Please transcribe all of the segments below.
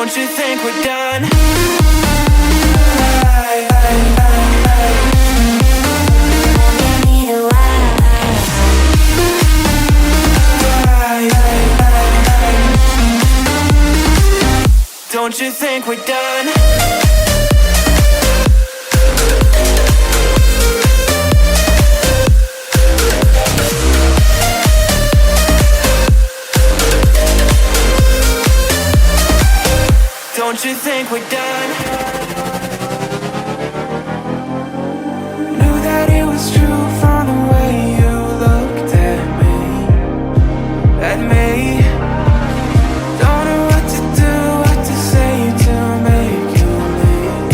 Don't you think we're done? Don't you think we're done? Don't you think we're done? Knew that it was true from the way you looked at me. Don't know what to do, what to say to make you leave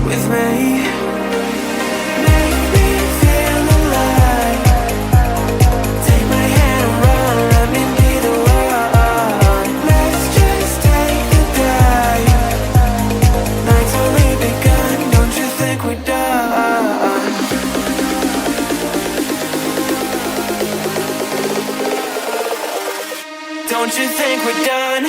with me. Make me feel alive. Take my hand and run, let me be the one. Let's just take the dive. Night's only begun, don't you think we're done? Don't you think we're done?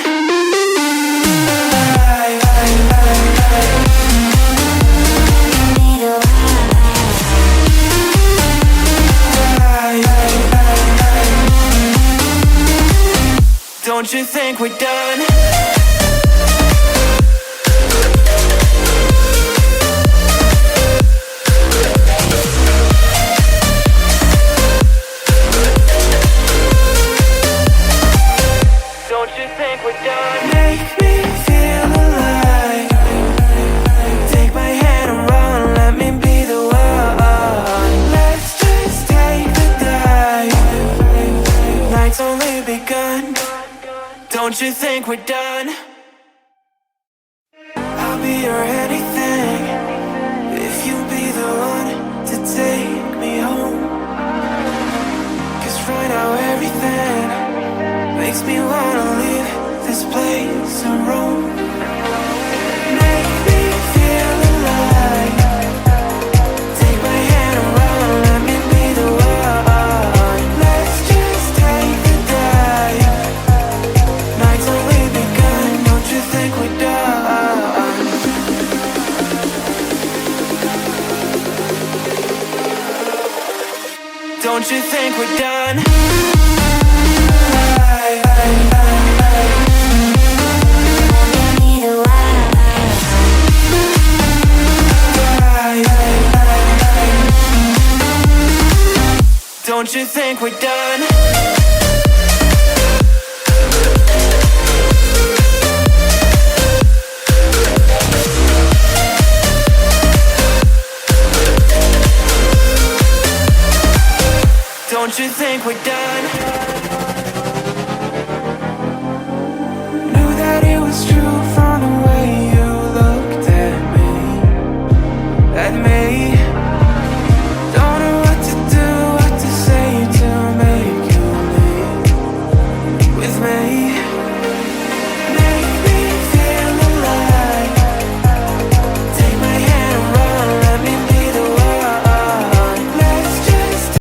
Don't you think we're done? Don't you think we're done? Make me feel alive. Take my hand and run, let me be the one. Let's just take the dive. Night's only begun. Don't you think we're done? I'll be your anything if you'll be the one to take me home. 'Cause right now everything makes me wanna leave this place and roam. Make me feel alive. Take my hand and run, let me be the one. Let's just take the dive. Night's only begun, don't you think we're done? Don't you think we're done? Don't you think we're done? Don't you think we're done?